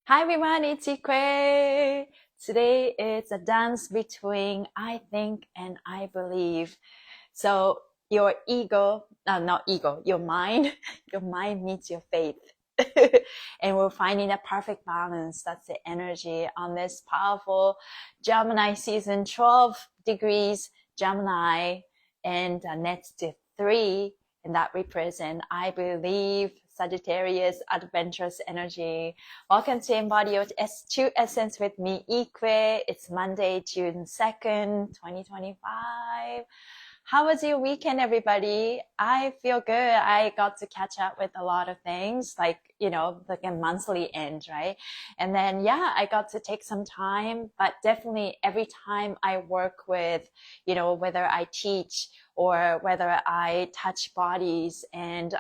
Hi everyone, it's Ikue. Today is a dance between I think and I believe. So your ego, not ego, your mind, your mind meets your faith. And we're finding a perfect balance. That's the energy on this powerful Gemini season, 12 degrees Gemini, and next to 3, and that represent I believe Sagittarius adventurous energy. Welcome to Embody Your True Essence with me, Ikue. It's Monday, June 2nd, 2025. How was your weekend, everybody? I feel good. I got to catch up with a lot of things, like a monthly end, right? And then, yeah, I got to take some time, but definitely every time I work with, whether I teach or whether I touch bodies, and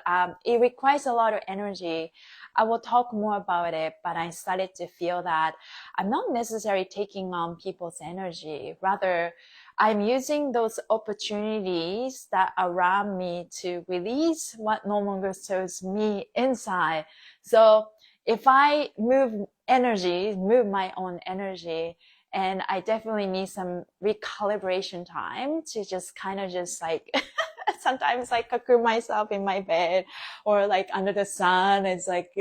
it requires a lot of energy. I will talk more about it, but I started to feel that I'm not necessarily taking on people's energy. Rather, I'm using those opportunities that around me to release what no longer serves me inside. So if I move my own energy, and I definitely need some recalibration time to just kind of just like, sometimes I cocoon myself in my bed or like under the sun. It's like,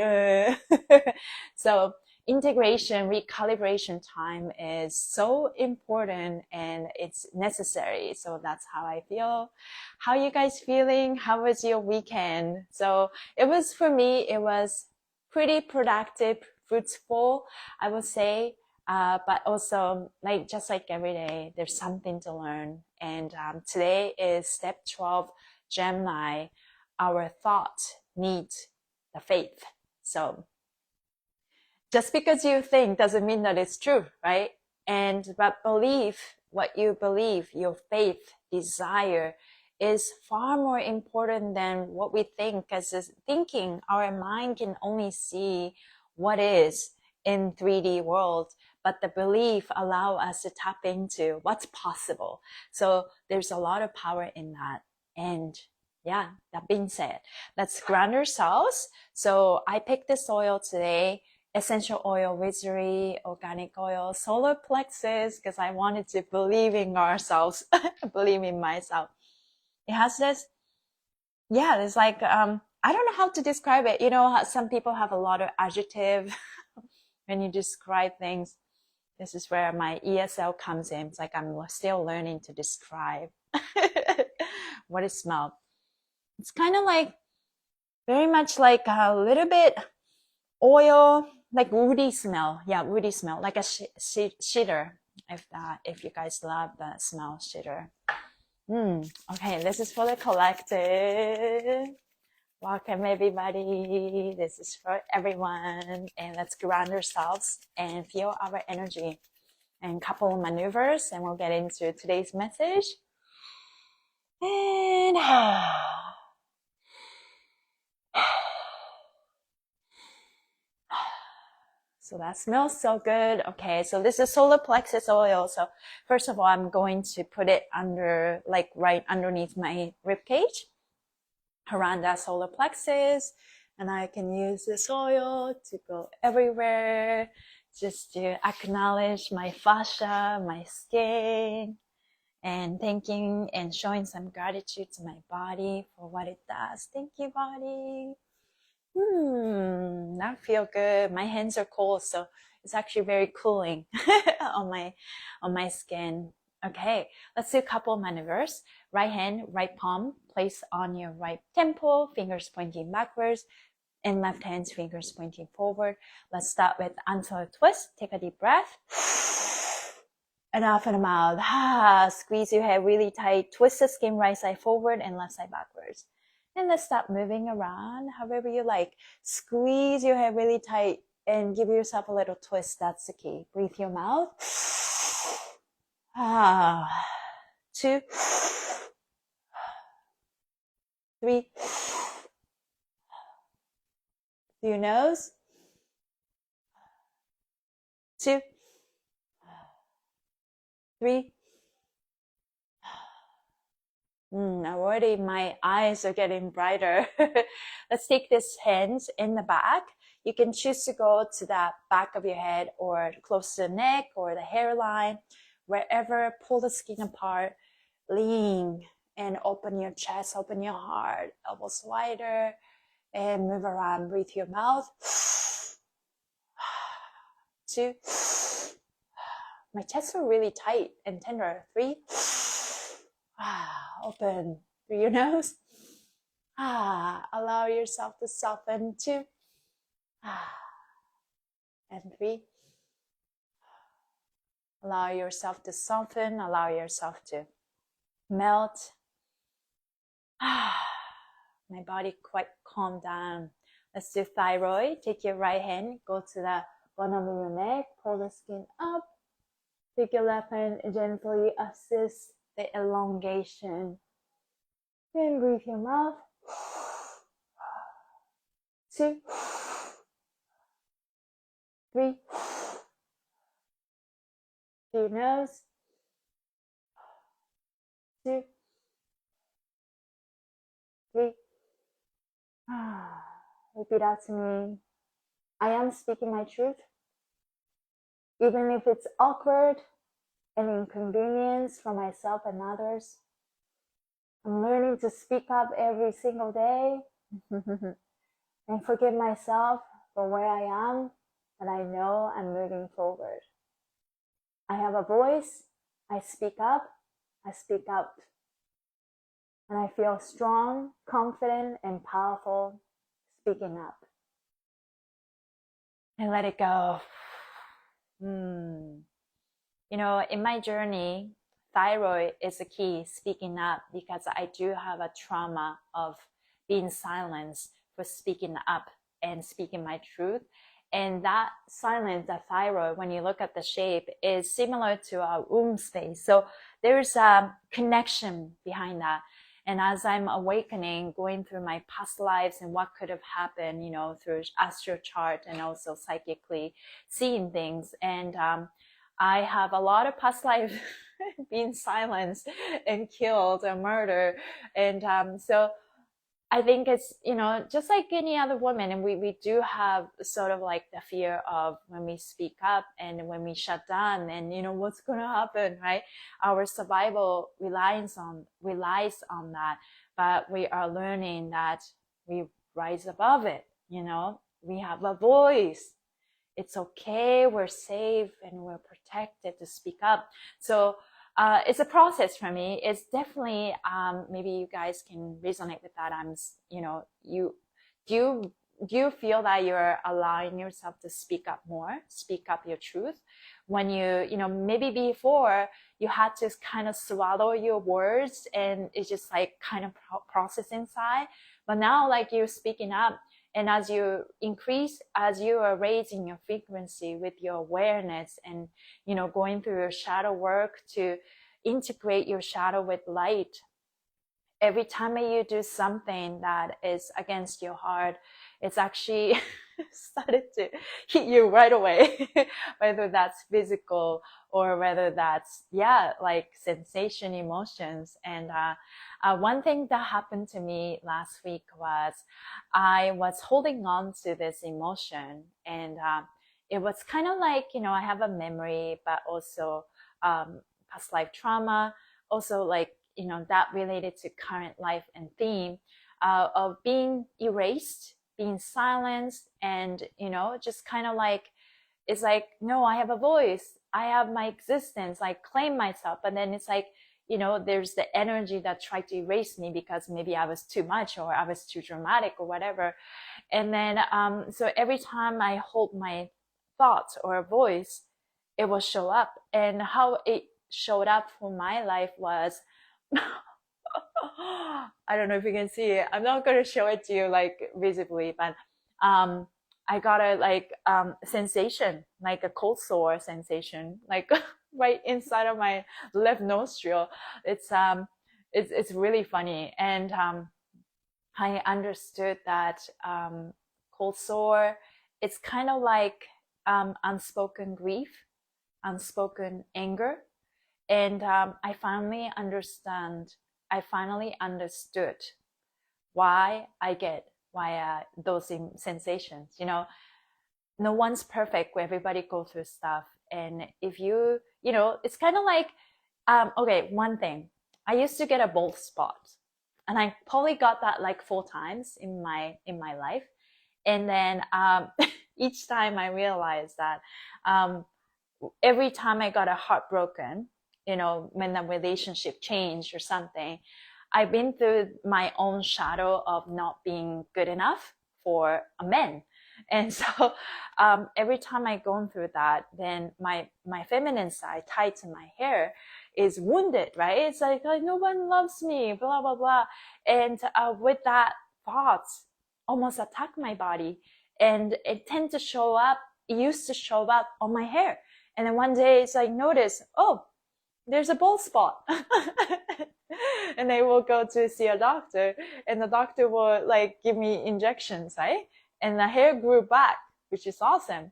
so integration, recalibration time is so important and it's necessary. So that's how I feel. How are you guys feeling? How was your weekend? So for me, it was pretty productive, fruitful, I would say. But also just like every day, there's something to learn. And today is step 12, Gemini. Our thought needs the faith. So just because you think doesn't mean that it's true, right? But belief, what you believe, your faith, desire is far more important than what we think. Because thinking, our mind can only see what is in 3D world, but the belief allow us to tap into what's possible. So there's a lot of power in that. And yeah, that being said, let's ground ourselves. So I picked this oil today, essential oil, wizardry, organic oil, solar plexus, because I wanted to believe in ourselves, believe in myself. It has this, yeah, it's like, I don't know how to describe it. Some people have a lot of adjective when you describe things. This is where my ESL comes in. It's like I'm still learning to describe what it smells. It's kind of like, very much like a little bit oil, like woody smell. Yeah, woody smell, like a shitter. If you guys love that smell, shitter. Okay, this is for the collective. Welcome everybody. This is for everyone. And let's ground ourselves and feel our energy. And a couple of maneuvers, and we'll get into today's message. And so that smells so good. Okay, so this is solar plexus oil. So first of all, I'm going to put it under, like right underneath my ribcage, around that solar plexus. And I can use this oil to go everywhere, just to acknowledge my fascia, my skin, and thanking and showing some gratitude to my body for what it does. Thank you, body. That feel good. My hands are cold, so it's actually very cooling on my skin. Okay, let's do a couple maneuvers. Right hand, right palm, place on your right temple, fingers pointing backwards, and left hand's fingers pointing forward. Let's start with until twist. Take a deep breath. And off in the mouth. Squeeze your head really tight. Twist the skin right side forward and left side backwards. And let's start moving around however you like. Squeeze your head really tight and give yourself a little twist. That's the key. Breathe your mouth. 2, 3. Through your nose. 2, 3. Already my eyes are getting brighter. Let's take this hands in the back. You can choose to go to the back of your head or close to the neck or the hairline, wherever. Pull the skin apart, lean and open your chest, open your heart, elbows wider, and move around. Breathe your mouth. 2. My chest are really tight and tender. 3. Open through your nose. Allow yourself to soften. 2. And 3. Allow yourself to soften. Allow yourself to melt. My body quite calm down. Let's do thyroid. Take your right hand, go to the bottom of your neck, pull the skin up. Take your left hand and gently assist the elongation. Then breathe your mouth. 2. 3. Through your nose. 2. 3. Repeat out to me. I am speaking my truth. Even if it's awkward and inconvenience for myself and others. I'm learning to speak up every single day and forgive myself for where I am, but I know I'm moving forward. I have a voice. I speak up. I speak out. And I feel strong, confident, and powerful speaking up. And let it go. You know, in my journey, thyroid is the key, speaking up, because I do have a trauma of being silenced for speaking up and speaking my truth. And that silence, the thyroid, when you look at the shape, is similar to our womb space. So there's a connection behind that. And as I'm awakening, going through my past lives and what could have happened, you know, through astral chart and also psychically seeing things. And I have a lot of past life being silenced and killed and murdered. And so I think it's, you know, just like any other woman, and we do have sort of like the fear of when we speak up and when we shut down and, you know, what's going to happen, right? Our survival relies on that, but we are learning that we rise above it, you know, we have a voice. It's okay, we're safe and we're protected to speak up. So it's a process for me. It's definitely, maybe you guys can resonate with that. You know, do you feel that you're allowing yourself to speak up more, speak up your truth? When you know, maybe before you had to kind of swallow your words and it's just like kind of process inside. But now like you're speaking up, and as you increase, as you are raising your frequency with your awareness and, you know, going through your shadow work to integrate your shadow with light, every time you do something that is against your heart, it's actually started to hit you right away, whether that's physical or whether that's, like sensation, emotions. And one thing that happened to me last week was I was holding on to this emotion, and it was kind of like, you know, I have a memory, but also past life trauma, also like, you know, that related to current life and theme of being erased, being silenced, and, you know, just kind of like, it's like, no, I have a voice, I have my existence, I claim myself. But then it's like, you know, there's the energy that tried to erase me because maybe I was too much or I was too dramatic or whatever. And then, so every time I hold my thoughts or voice, it will show up. And how it showed up for my life was, I don't know if you can see it. I'm not going to show it to you like visibly, but I got a like sensation, like a cold sore sensation, like right inside of my left nostril. It's really funny. And I understood that cold sore, it's kind of like unspoken grief, unspoken anger. And I finally understood why I get those sensations. You know, no one's perfect. Everybody go through stuff. And if you, it's kind of like, okay, one thing. I used to get a bald spot, and I probably got that like 4 times in my life. And then each time I realized that every time I got a heartbroken, when the relationship changed or something, I've been through my own shadow of not being good enough for a man. And so every time I go through that, then my feminine side tied to my hair is wounded, right? It's like, oh, no one loves me, blah, blah, blah. And with that thoughts almost attack my body. And it tends to show up, it used to show up on my hair. And then one day it's like, notice, oh, there's a bald spot. And I will go to see a doctor, and the doctor will like give me injections, right? And the hair grew back, which is awesome.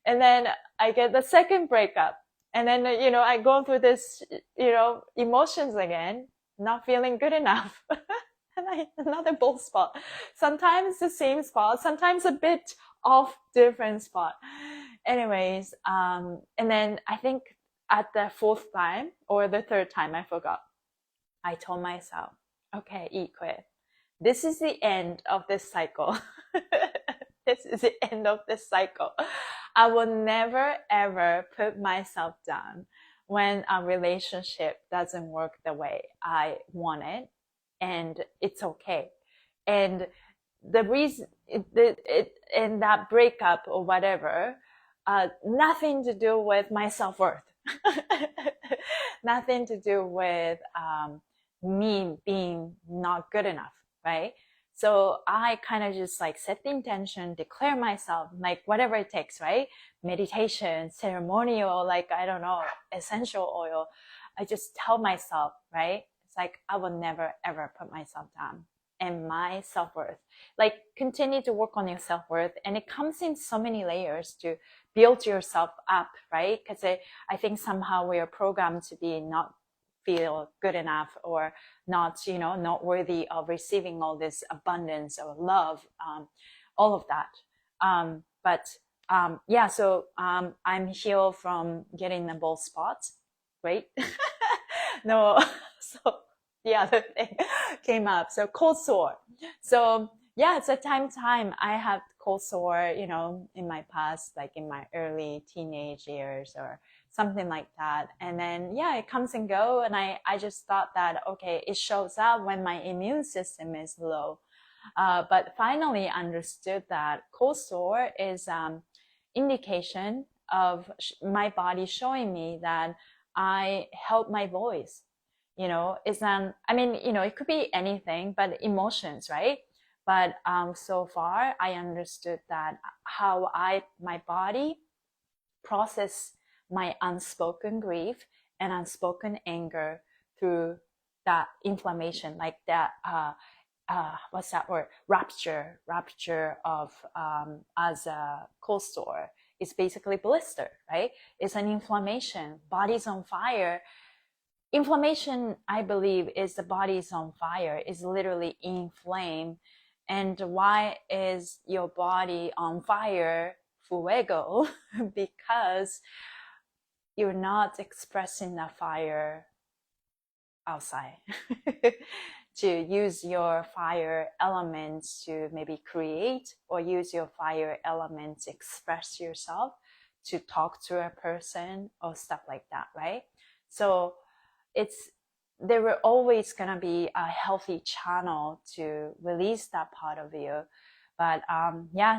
And then I get the second breakup. And then, I go through this, emotions again, not feeling good enough. And another bald spot. Sometimes the same spot, sometimes a bit off different spot. Anyways, and then I think at the 4th time or the 3rd time, I forgot, I told myself, okay, Ikue, this is the end of this cycle. This is the end of this cycle. I will never, ever put myself down when a relationship doesn't work the way I want it, and it's okay. And the reason, and that breakup or whatever, nothing to do with my self-worth. Nothing to do with me being not good enough, right? So I kind of just like set the intention, declare myself, like whatever it takes, right? Meditation, ceremonial, like, I don't know, essential oil. I just tell myself, right? It's like, I will never, ever put myself down. And my self-worth, like, continue to work on your self-worth. And it comes in so many layers to build yourself up, right? Because I think somehow we are programmed to be not feel good enough, or not, not worthy of receiving all this abundance or love, all of that. So I'm healed from getting the bald spots. Great. No, so the other thing came up. So cold sore. So yeah, it's a time I have cold sore, in my past, like in my early teenage years or something like that. And then, yeah, it comes and go. And I just thought that, okay, it shows up when my immune system is low. But finally understood that cold sore is indication of my body showing me that I held my voice. It could be anything, but emotions, right? But so far, I understood that how my body process my unspoken grief and unspoken anger through that inflammation, like that, what's that word? Rupture of, as a cold sore. It's basically blister, right? It's an inflammation. Body's on fire. Inflammation, I believe, is the body's on fire, is literally inflamed. And why is your body on fire? Fuego. Because you're not expressing the fire outside. To use your fire elements to maybe create, or use your fire elements to express yourself, to talk to a person or stuff like that, right? So there were always going to be a healthy channel to release that part of you. But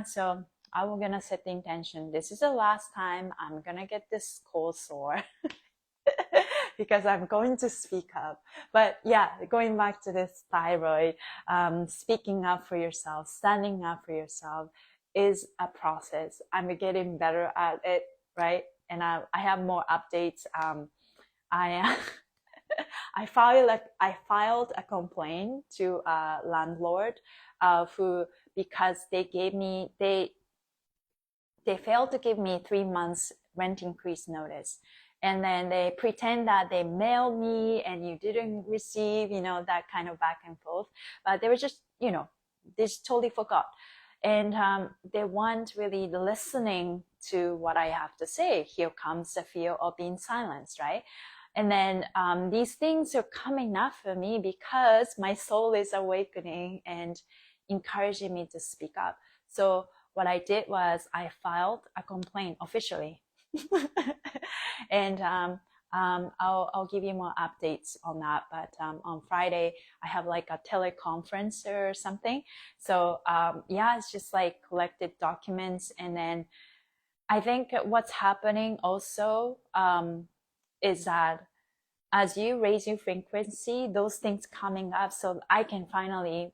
so I was going to set the intention. This is the last time I'm going to get this cold sore. Because I'm going to speak up. But yeah, going back to this thyroid, speaking up for yourself, standing up for yourself is a process. I'm getting better at it, right? And I have more updates. I filed a complaint to a landlord, who, because they failed to give me 3 months rent increase notice. And then they pretend that they mailed me and you didn't receive, that kind of back and forth. But they were just, they just totally forgot. and they weren't really listening to what I have to say. Here comes the fear of being silenced, right? And then these things are coming up for me because my soul is awakening and encouraging me to speak up. So what I did was I filed a complaint officially. And I'll give you more updates on that. But on Friday, I have like a teleconference or something. So yeah, it's just like collected documents. And then I think what's happening also is that as you raise your frequency, those things coming up, so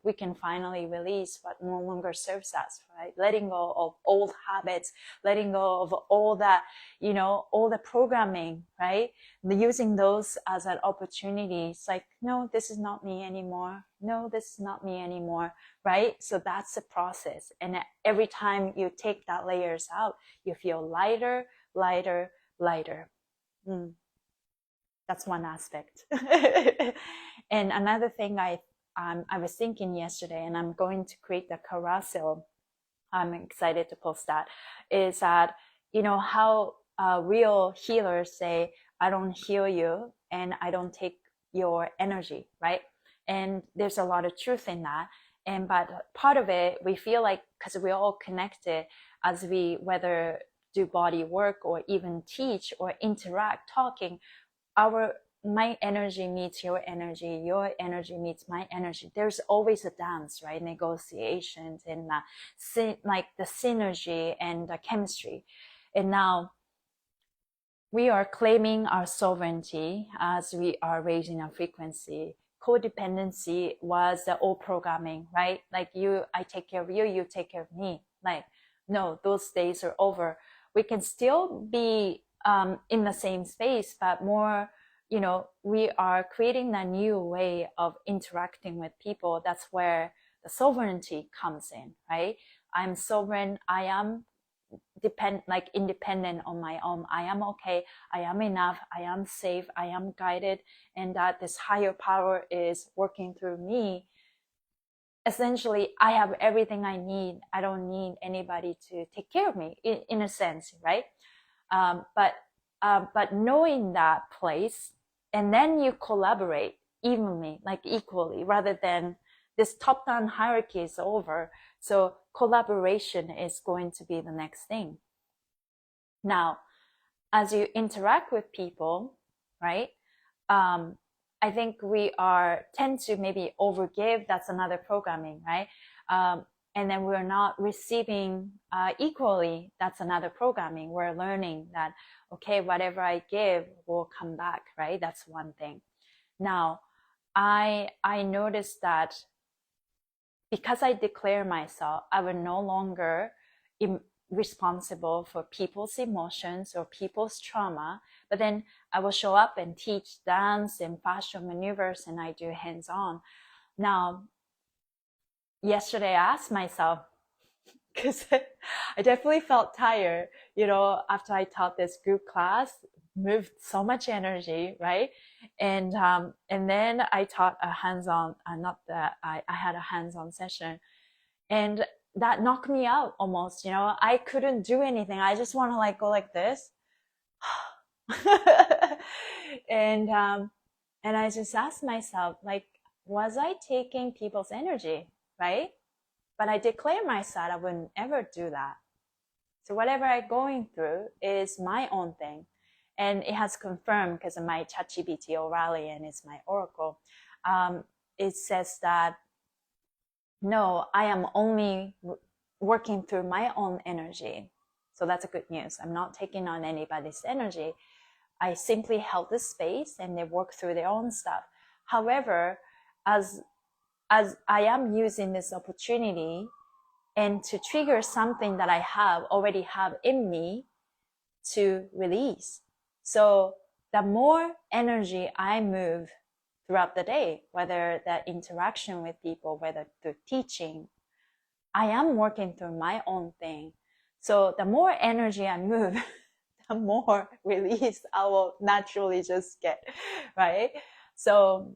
we can finally release what no longer serves us, right? Letting go of old habits, letting go of all that, all the programming, right? Using those as an opportunity. It's like, no, this is not me anymore. No, this is not me anymore, right? So that's the process. And every time you take that layers out, you feel lighter, lighter, lighter. That's one aspect. And another thing I was thinking yesterday, and I'm going to create the carousel. I'm excited to post that. Is that how real healers say, "I don't heal you, and I don't take your energy," right? And there's a lot of truth in that. But part of it, we feel like because we're all connected, as we whether do body work or even teach or interact, talking. My energy meets your energy meets my energy. There's always a dance, right? Negotiations and like the synergy and the chemistry. And now we are claiming our sovereignty as we are raising our frequency. Codependency was the old programming, right? Like I take care of you, you take care of me. Like, no, those days are over. We can still be in the same space, but more, we are creating a new way of interacting with people. That's where the sovereignty comes in, right? I'm sovereign. I am independent on my own. I am okay. I am enough. I am safe. I am guided, and that this higher power is working through me. Essentially, I have everything I need. I don't need anybody to take care of me in a sense, right? But knowing that place, and then you collaborate evenly, like equally, rather than this top-down hierarchy is over. So collaboration is going to be the next thing. Now, as you interact with people, right? I think we tend to maybe overgive. That's another programming, right? And then we're not receiving equally. That's another programming. We're learning that, okay, whatever I give will come back, right? That's one thing. Now, I noticed that because I declare myself, I will no longer responsible for people's emotions or people's trauma, but then I will show up and teach dance and fascia maneuvers, and I do hands-on. Now, yesterday I asked myself, because I definitely felt tired, after I taught this group class, moved so much energy, right? And then I taught a hands-on, I had a hands-on session, and that knocked me out almost. I couldn't do anything. I just want to go like this. And I just asked myself, was I taking people's energy, right? But I declare myself I wouldn't ever do that. So whatever I'm going through is my own thing. And it has confirmed because of my ChatGPT O'Reilly, and it's my oracle. It says that, no, I am only working through my own energy. So that's a good news. I'm not taking on anybody's energy. I simply held the space and they work through their own stuff. However, as I am using this opportunity and to trigger something that I already have in me to release. So the more energy I move throughout the day, whether that interaction with people, whether through teaching, I am working through my own thing. So the more energy I move, the more release I will naturally just get, right? So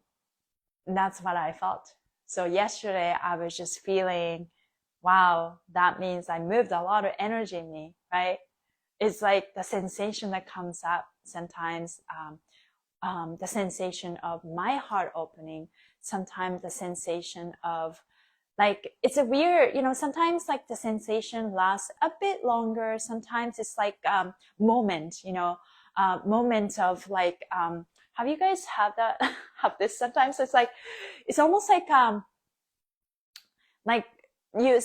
that's what I felt. So yesterday I was just feeling wow, that means I moved a lot of energy in me, right? It's like the sensation that comes up sometimes, the sensation of my heart opening, sometimes the sensation of like, it's a weird, sometimes like the sensation lasts a bit longer. Sometimes it's like, moment, moment of like, have you guys had that, have this sometimes? It's like, it's almost like you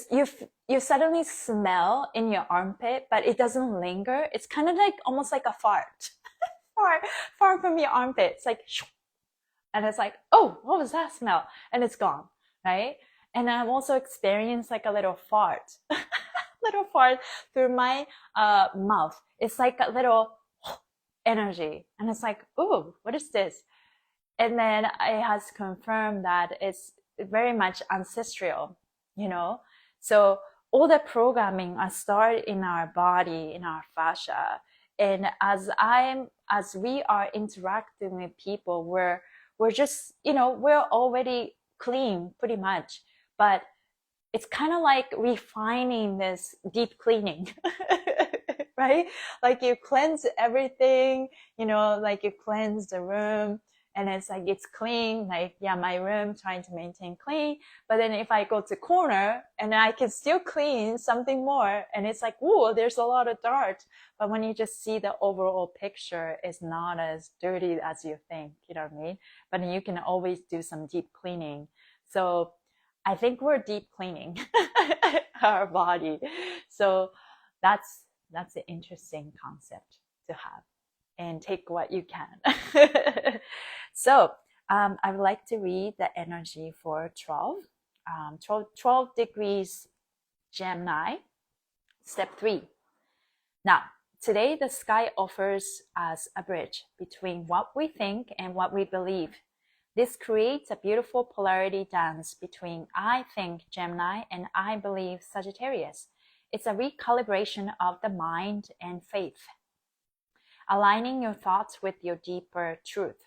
suddenly smell in your armpit, but it doesn't linger. It's kind of like, almost like a fart, fart from your armpit. It's like, and it's like, oh, what was that smell? And it's gone, right? And I've also experienced like a little fart, little fart through my mouth. It's like a little energy. And it's like, ooh, what is this? And then it has confirmed that it's very much ancestral, So all the programming are started in our body, in our fascia. And as we are interacting with people, we're just, we're already clean pretty much, but it's kind of like refining this deep cleaning, right? Like you cleanse everything, like you cleanse the room, and it's like, it's clean. Like, yeah, my room, trying to maintain clean. But then if I go to corner and I can still clean something more, and it's like, whoa, there's a lot of dirt. But when you just see the overall picture, it's not as dirty as you think, you know what I mean? But you can always do some deep cleaning. So I think we're deep cleaning our body. So that's an interesting concept to have, and take what you can. So I would like to read the energy for 12 degrees Gemini, step 3. Now, today the sky offers us a bridge between what we think and what we believe. This creates a beautiful polarity dance between I think Gemini and I believe Sagittarius. It's a recalibration of the mind and faith, aligning your thoughts with your deeper truth.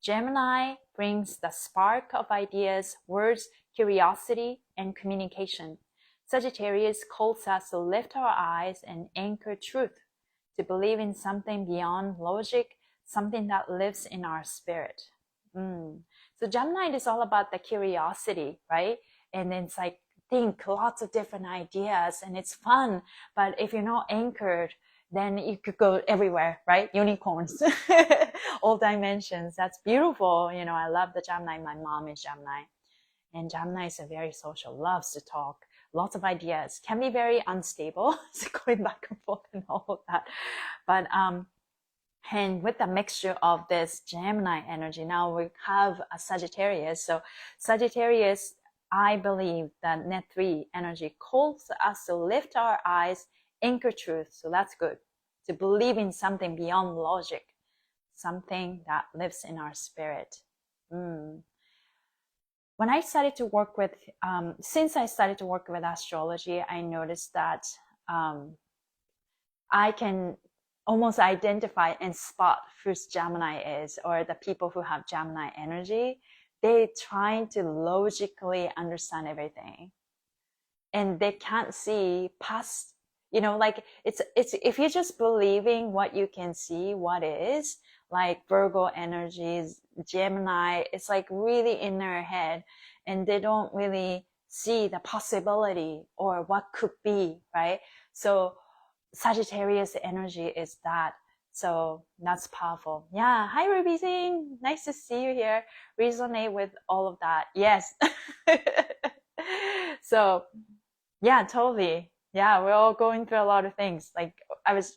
Gemini brings the spark of ideas, words, curiosity, and communication. Sagittarius calls us to lift our eyes and anchor truth, to believe in something beyond logic, something that lives in our spirit. So Gemini is all about the curiosity, right? And it's like, think lots of different ideas, and it's fun. But if you're not anchored, then you could go everywhere, right? Unicorns, all dimensions. That's beautiful. I love the Gemini. My mom is Gemini, and Gemini is a very social, loves to talk, lots of ideas, can be very unstable, so going back and forth and all of that. But and with the mixture of this Gemini energy, now we have a Sagittarius. So Sagittarius, I believe that net 3 energy calls us to lift our eyes, anchor truth. So that's good. To believe in something beyond logic, something that lives in our spirit. When I started to work with, since I started to work with astrology, I noticed that I can almost identify and spot who's Gemini is, or the people who have Gemini energy. They trying to logically understand everything, and they can't see past, like it's if you're just believing what you can see, what is, like Virgo energies, Gemini, it's like really in their head, and they don't really see the possibility or what could be, right? So Sagittarius energy is that. So that's powerful. Yeah. Hi, Ruby Singh. Nice to see you here. Resonate with all of that. Yes. So yeah, totally. Yeah. We're all going through a lot of things. Like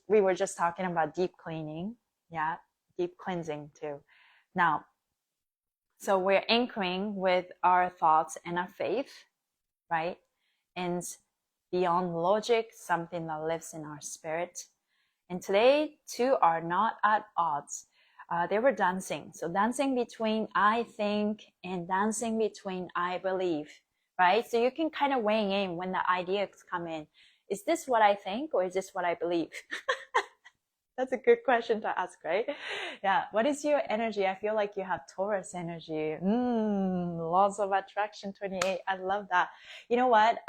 we were just talking about deep cleaning. Yeah. Deep cleansing too. Now, so we're anchoring with our thoughts and our faith, right? And beyond logic, something that lives in our spirit. And today, two are not at odds. They were dancing. So dancing between I think and dancing between I believe, right? So you can kind of weigh in when the ideas come in. Is this what I think, or is this what I believe? That's a good question to ask, right? Yeah. What is your energy? I feel like you have Taurus energy. Laws of attraction 28. I love that. You know what?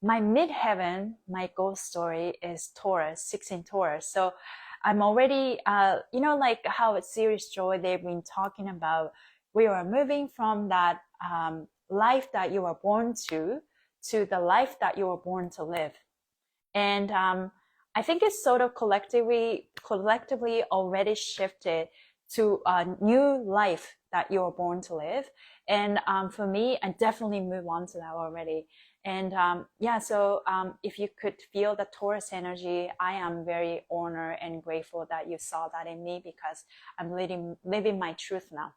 my midheaven, my ghost story is Taurus, 16 Taurus. So I'm already, like how at Serious Joy, they've been talking about, we are moving from that life that you were born to the life that you were born to live. And I think it's sort of collectively already shifted to a new life that you were born to live. And for me, I definitely move on to that already. And so if you could feel the Taurus energy, I am very honored and grateful that you saw that in me, because I'm living my truth now.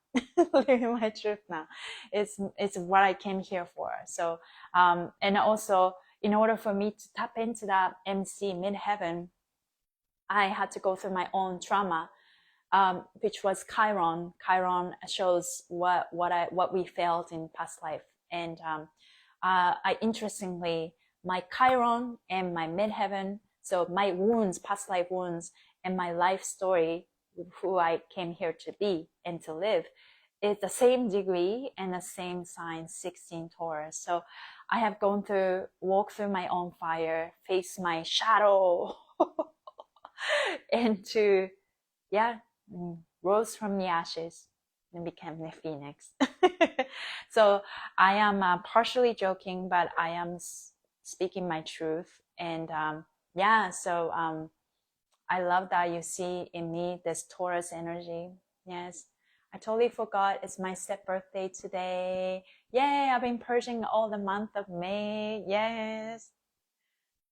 Living my truth now. It's what I came here for. So and also, in order for me to tap into that MC midheaven, I had to go through my own trauma, which was Chiron. Chiron shows what we felt in past life. And interestingly, my Chiron and my midheaven, so my wounds, past life wounds, and my life story, who I came here to be and to live, is the same degree and the same sign, 16 Taurus. So I have walked through my own fire, faced my shadow, and rose from the ashes and became the phoenix. So I am partially joking, but I am speaking my truth. And I love that you see in me this Taurus energy. Yes. I totally forgot it's my step birthday today. Yay, I've been purging all the month of May. Yes.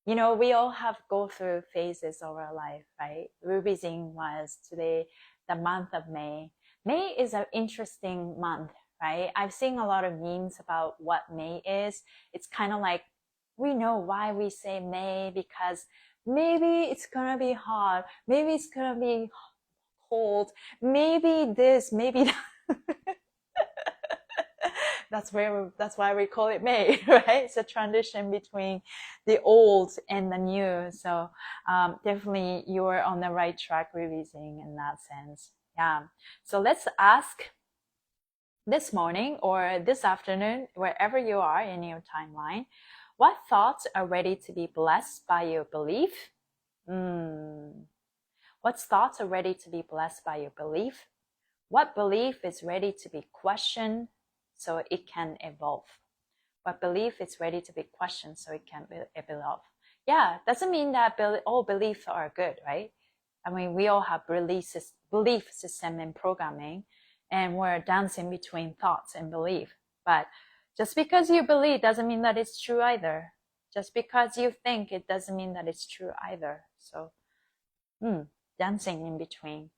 We all have go through phases of our life, right? Ruby's in was today the month of May. May is an interesting month, right? I've seen a lot of memes about what May is. It's kind of like, we know why we say May, because maybe it's gonna be hot, maybe it's gonna be cold, maybe this, maybe that. That's why we call it May, right? It's a transition between the old and the new. So definitely you're on the right track, releasing in that sense. Yeah. So let's ask this morning or this afternoon, wherever you are in your timeline, what thoughts are ready to be blessed by your belief? What thoughts are ready to be blessed by your belief? What belief is ready to be questioned so it can evolve? What belief is ready to be questioned so it can evolve? Yeah, doesn't mean that all beliefs are good, right? I mean, we all have belief system and programming, and we're dancing between thoughts and belief. But just because you believe doesn't mean that it's true either. Just because you think, it doesn't mean that it's true either. So, dancing in between.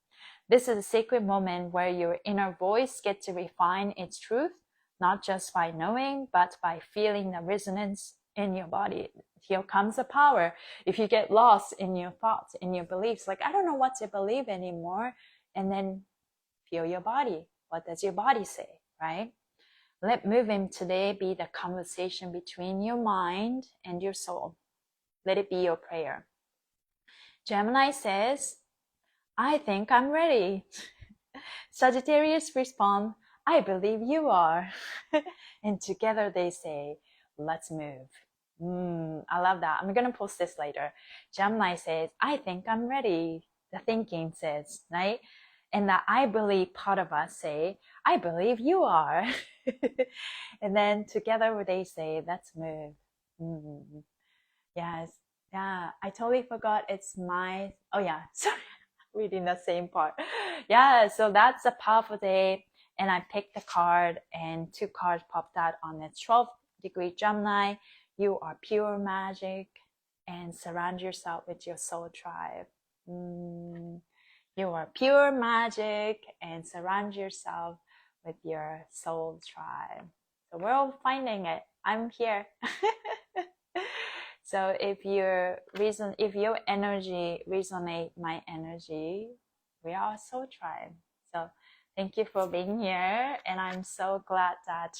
This is a sacred moment where your inner voice gets to refine its truth, not just by knowing, but by feeling the resonance in your body. Here comes the power. If you get lost in your thoughts, in your beliefs, like, I don't know what to believe anymore, and then feel your body. What does your body say, right? Let moving today be the conversation between your mind and your soul. Let it be your prayer. Gemini says, I think I'm ready. Sagittarius respond, I believe you are. And together they say, let's move. I love that. I'm going to post this later. Gemini says, I think I'm ready. The thinking says, right? And the I believe part of us say, I believe you are. And then together they say, let's move. Yes. Yeah. I totally forgot it's my, oh yeah, sorry. Reading the same part. Yeah, so that's a powerful day. And I picked the card, and 2 cards popped out on the 12th degree Gemini. You are pure magic, and surround yourself with your soul tribe. You are pure magic, and surround yourself with your soul tribe. So we're all finding it. I'm here. So if your energy resonate my energy, we are soul tribe. So thank you for being here, and I'm so glad that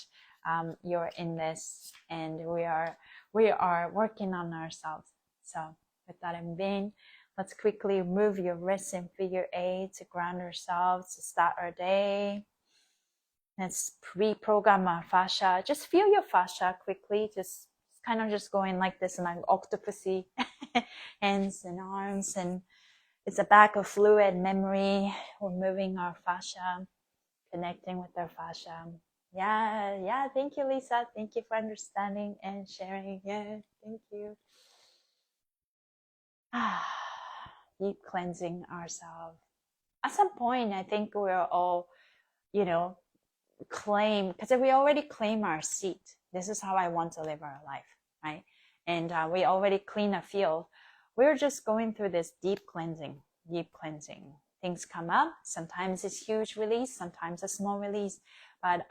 you're in this, and we are working on ourselves. So with that in mind, let's quickly move your wrists in figure 8 to ground ourselves to start our day. Let's reprogram our fascia. Just feel your fascia quickly. Just kind of just going like this, like octopusy hands and arms, and it's a bag of fluid memory. We're moving our fascia, connecting with our fascia. Yeah, thank you, Lisa. Thank you for understanding and sharing. Yeah, thank you. Deep cleansing ourselves. At some point, I think we're all, claim, because we already claim our seat. This is how I want to live our life, right? And we already clean a field. We're just going through this deep cleansing. Things come up. Sometimes it's huge release, sometimes a small release. But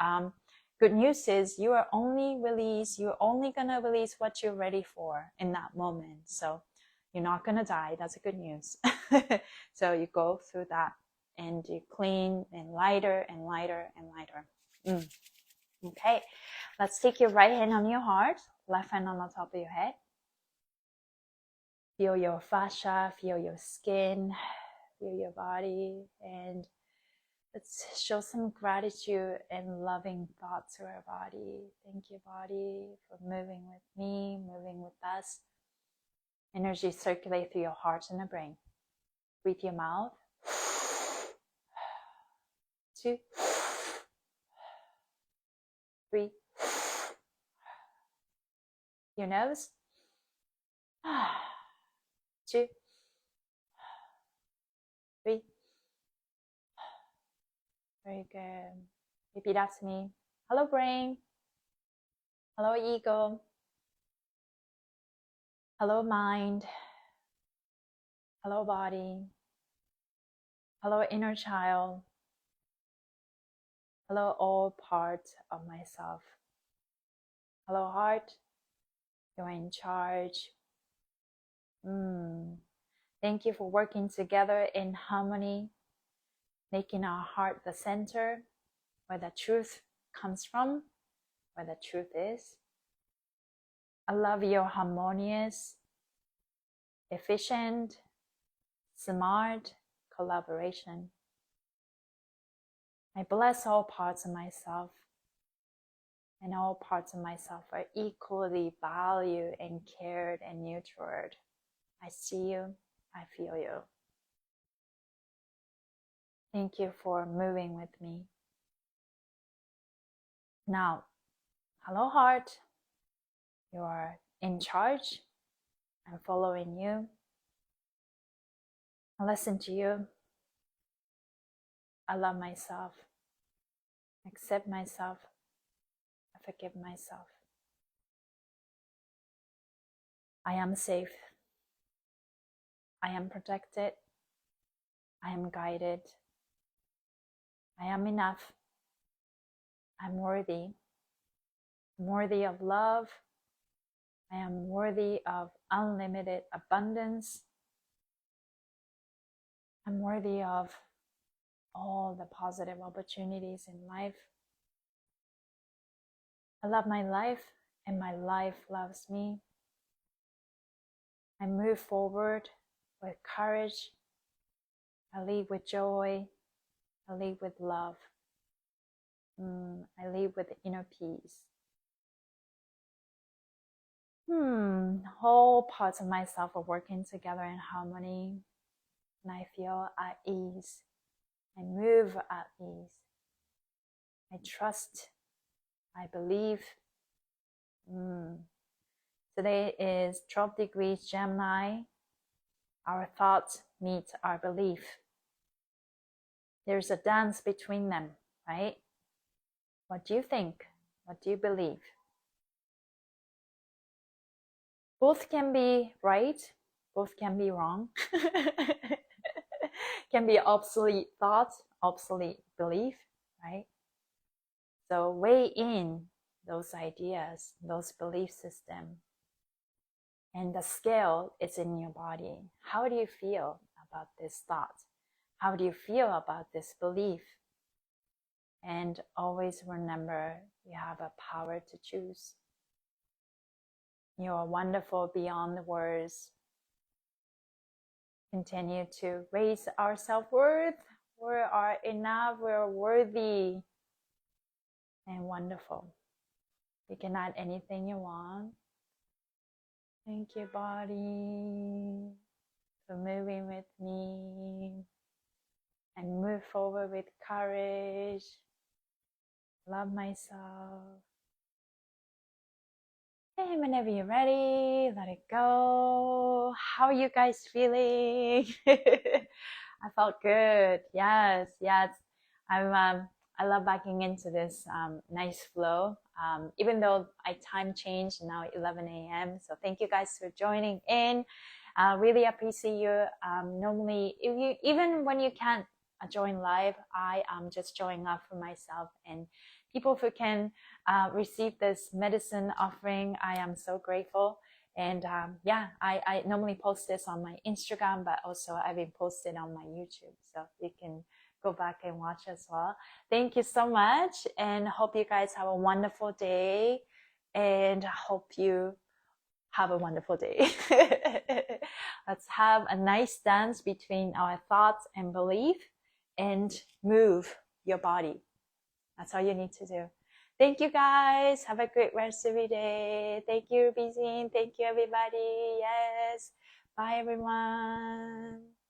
good news is you're only gonna release what you're ready for in that moment. So you're not gonna die. That's a good news. So you go through that and you clean and lighter and lighter and lighter. Okay, let's take your right hand on your heart, left hand on the top of your head. Feel your fascia, feel your skin, feel your body, and let's show some gratitude and loving thoughts to our body. Thank you, body, for moving with me, moving with us. Energy circulate through your heart and the brain. Breathe your mouth. 2, 3. Your nose. 2, 3. Very good. Repeat after me. Hello, brain. Hello, ego. Hello, mind. Hello, body. Hello, inner child. Hello, all parts of myself. Hello, heart. You're in charge. Thank you for working together in harmony, making our heart the center, where the truth comes from, where the truth is. I love your harmonious, efficient, smart collaboration. I bless all parts of myself, and all parts of myself are equally valued and cared and nurtured. I see you, I feel you. Thank you for moving with me. Now, hello, heart. You are in charge. I'm following you. I listen to you. I love myself. I accept myself. I forgive myself. I am safe. I am protected. I am guided. I am enough. I'm worthy. I'm worthy of love. I am worthy of unlimited abundance. I'm worthy of all the positive opportunities in life. I love my life, and my life loves me. I move forward with courage. I lead with joy. I lead with love. I lead with inner peace. Whole parts of myself are working together in harmony, and I feel at ease. I move at ease. I trust. I believe. Today is 12 degrees Gemini. Our thoughts meet our belief. There's a dance between them, right? What do you think? What do you believe? Both can be right, both can be wrong. Can be obsolete thought, obsolete belief, right? So weigh in those ideas, those belief systems. And the scale is in your body. How do you feel about this thought? How do you feel about this belief? And always remember, you have a power to choose. You are wonderful beyond the words. Continue to raise our self-worth. We are enough, we are worthy and wonderful. You can add anything you want. Thank you, body, for moving with me, and move forward with courage. Love myself. And whenever you're ready, let it go. How are you guys feeling? I felt good. Yes, yes. I love backing into this nice flow. Even though I time changed now 11 a.m. So thank you guys for joining in. Really appreciate you. Normally, if you even when you can't join live, I am just showing up for myself and people who can receive this medicine offering. I am so grateful. And yeah, I normally post this on my Instagram, but also I've been posted on my YouTube. So you can go back and watch as well. Thank you so much. And hope you guys have a wonderful day. And hope you have a wonderful day. Let's have a nice dance between our thoughts and belief and move your body. That's all you need to do. Thank you guys. Have a great rest of your day. Thank you, Bizine. Thank you, everybody. Yes. Bye, everyone.